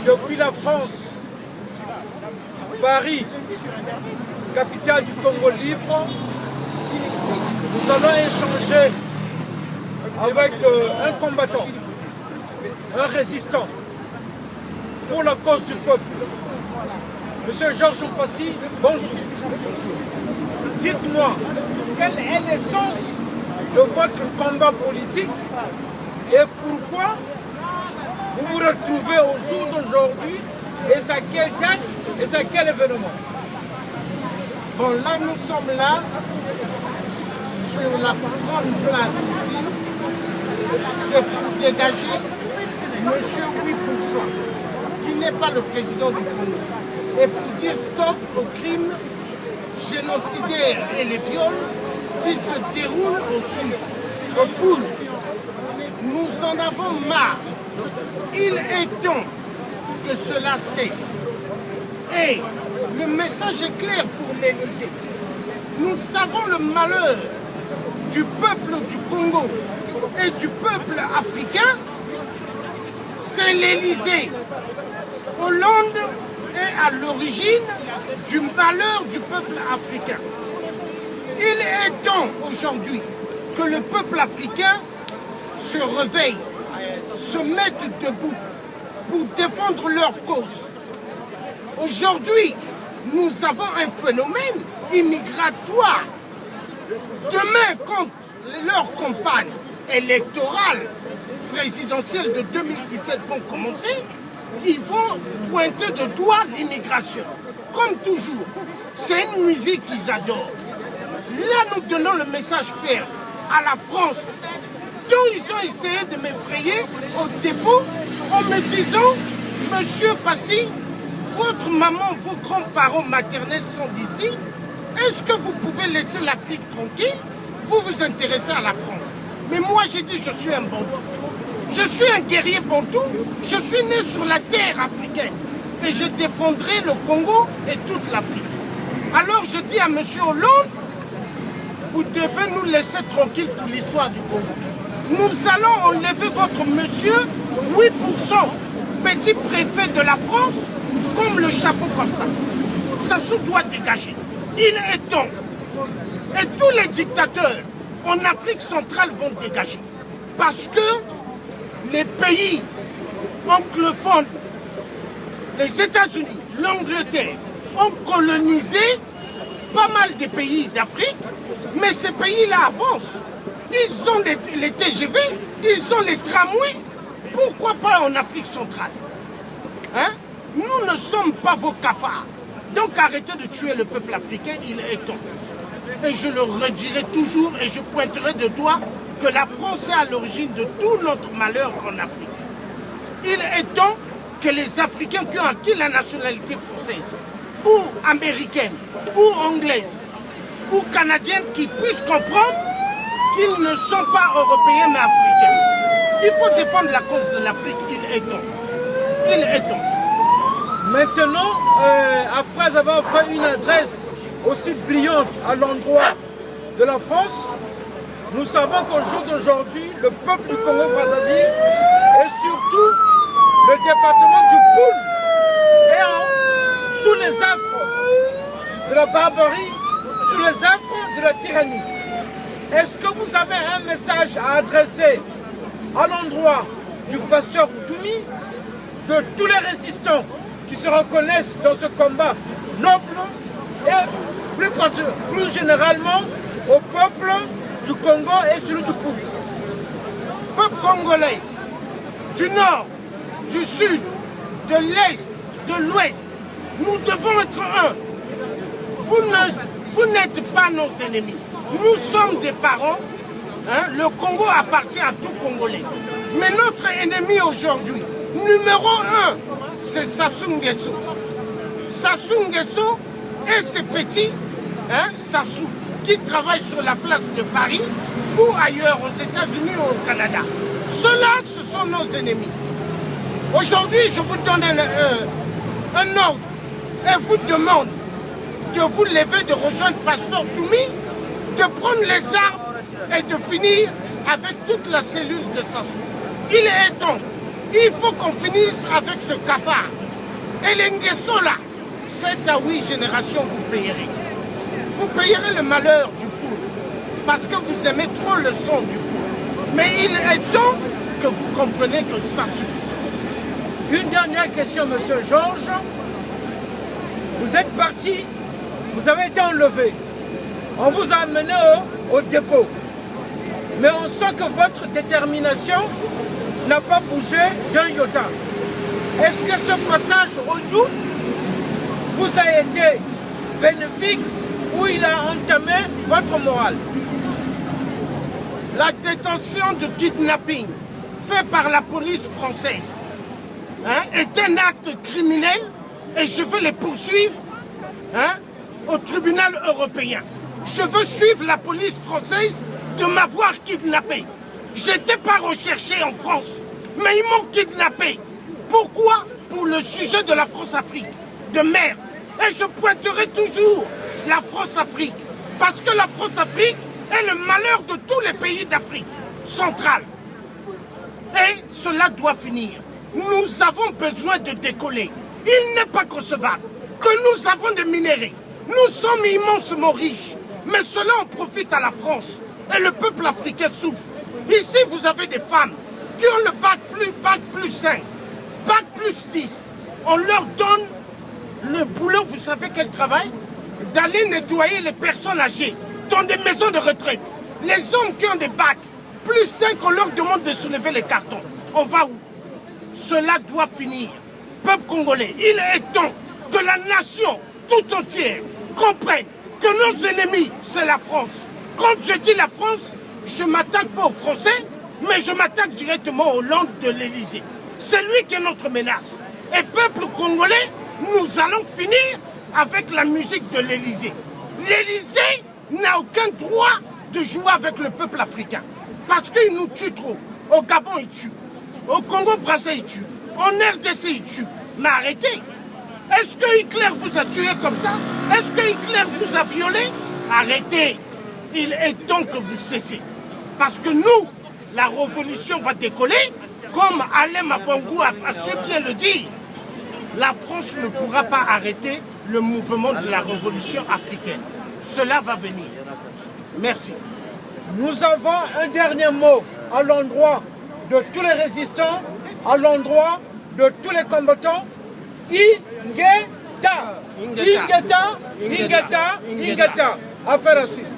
depuis la France, Paris, capitale du Congo libre, nous allons échanger avec un combattant, un résistant pour la cause du peuple. Monsieur Georges Mpassi, bonjour. Dites-moi, quelle est l'essence de votre combat politique et pourquoi vous vous retrouvez au jour d'aujourd'hui et à quelle date et à quel événement? Bon, là, nous sommes là, sur la grande place ici. C'est pour dégager M. 8%, qui n'est pas le président du Congo. Et pour dire stop aux crimes génocidaires et les viols qui se déroulent au sud, au Poul. Nous en avons marre. Il est temps que cela cesse. Et le message est clair pour l'Élysée. Nous savons le malheur du peuple du Congo et du peuple africain. C'est l'Élysée. Hollande est à l'origine du malheur du peuple africain. Il est temps aujourd'hui que le peuple africain se réveille, se mette debout pour défendre leur cause. Aujourd'hui, nous avons un phénomène immigratoire. Demain, quand leurs campagnes électorales présidentielles de 2017 vont commencer, ils vont pointer de doigt l'immigration. Comme toujours, c'est une musique qu'ils adorent. Là, nous donnons le message ferme à la France, dont ils ont essayé de m'effrayer au dépôt en me disant « Monsieur Mpassi, votre maman, vos grands-parents maternels sont d'ici. Est-ce que vous pouvez laisser l'Afrique tranquille? Vous vous intéressez à la France. » Mais moi, j'ai dit « Je suis un bantou. Je suis un guerrier bantou. Je suis né sur la terre africaine. Et je défendrai le Congo et toute l'Afrique. » Alors, je dis à M. Hollande, vous devez nous laisser tranquilles pour l'histoire du Congo. Nous allons enlever votre monsieur 8%, petit préfet de la France, comme le chapeau comme ça. Sassou doit dégager. Il est temps. Et tous les dictateurs en Afrique centrale vont dégager. Parce que les pays anglophones, les États-Unis, l'Angleterre, ont colonisé pas mal de pays d'Afrique, mais ces pays-là avancent. Ils ont les TGV, ils ont les tramways. Pourquoi pas en Afrique centrale? Hein? Nous ne sommes pas vos cafards. Donc arrêtez de tuer le peuple africain, il est temps. Et je le redirai toujours et je pointerai de doigt que la France est à l'origine de tout notre malheur en Afrique. Il est temps que les Africains qui ont acquis la nationalité française, ou américaine, ou anglaise, ou canadienne, qui puissent comprendre qu'ils ne sont pas européens mais africains. Il faut défendre la cause de l'Afrique, il est temps. Il est temps. Maintenant, après avoir fait une adresse aussi brillante à l'endroit de la France, nous savons qu'au jour d'aujourd'hui, le peuple du Congo-Brazzaville et surtout le département du Poul est sous les affres de la barbarie, sous les affres de la tyrannie. Est-ce que vous avez un message à adresser à l'endroit du pasteur Toumi, de tous les résistants qui se reconnaissent dans ce combat noble et plus généralement au peuple du Congo et celui du Poul? Peuple congolais, du nord, du sud, de l'est, de l'ouest, nous devons être un. Vous n'êtes pas nos ennemis. Nous sommes des parents. Hein? Le Congo appartient à tout Congolais. Mais notre ennemi aujourd'hui, numéro 1, c'est Sassou Nguesso. Sassou Nguesso et ses petits, hein, Sassou, qui travaillent sur la place de Paris ou ailleurs aux États-Unis ou au Canada. Ceux-là, ce sont nos ennemis. Aujourd'hui, je vous donne un ordre et vous demande de vous lever, de rejoindre Pasteur Toumi, de prendre les armes et de finir avec toute la cellule de Sassou. Il est temps Il faut qu'on finisse avec ce cafard. Et les Nguessola, 7 à 8 générations, vous payerez. Vous payerez le malheur du poule, parce que vous aimez trop le son du poule. Mais il est temps que vous compreniez que ça suffit. Une dernière question, monsieur Georges. Vous êtes parti, vous avez été enlevé. On vous a amené au dépôt. Mais on sent que votre détermination n'a pas bougé d'un iota. Est-ce que ce passage au nous vous a été bénéfique ou il a entamé votre morale? La détention de kidnapping fait par la police française est un acte criminel et je veux les poursuivre au tribunal européen. Je veux suivre la police française de m'avoir kidnappé. Je n'étais pas recherché en France, mais ils m'ont kidnappé. Pourquoi? Pour le sujet de la France-Afrique, de merde. Et je pointerai toujours la France-Afrique, parce que la France-Afrique est le malheur de tous les pays d'Afrique centrale. Et cela doit finir. Nous avons besoin de décoller. Il n'est pas concevable que nous avons des minéraux. Nous sommes immensément riches, mais cela en profite à la France. Et le peuple africain souffre. Ici, vous avez des femmes qui ont le bac plus 5, bac plus 10. On leur donne le boulot, vous savez quel travail? D'aller nettoyer les personnes âgées dans des maisons de retraite. Les hommes qui ont des bacs plus 5, on leur demande de soulever les cartons. On va où? Cela doit finir. Peuple congolais, il est temps que la nation tout entière comprenne que nos ennemis, c'est la France. Quand je dis la France, je ne m'attaque pas aux Français, mais je m'attaque directement au Hollande de l'Élysée. C'est lui qui est notre menace. Et peuple congolais, nous allons finir avec la musique de l'Élysée. L'Élysée n'a aucun droit de jouer avec le peuple africain. Parce qu'il nous tue trop. Au Gabon, il tue. Au Congo-Brazzaville, il tue. En RDC, il tue. Mais arrêtez. Est-ce que Hitler vous a tué comme ça? Est-ce que Hitler vous a violé? Arrêtez. Il est temps que vous cessez. Parce que nous, la révolution va décoller. Comme Alain Mabongou a su bien le dire. La France ne pourra pas arrêter le mouvement de la révolution africaine. Cela va venir. Merci. Nous avons un dernier mot à l'endroit de tous les résistants, à l'endroit de tous les combattants. Ingeta. Ingeta. Ingeta. Ingeta. Affaire à suivre.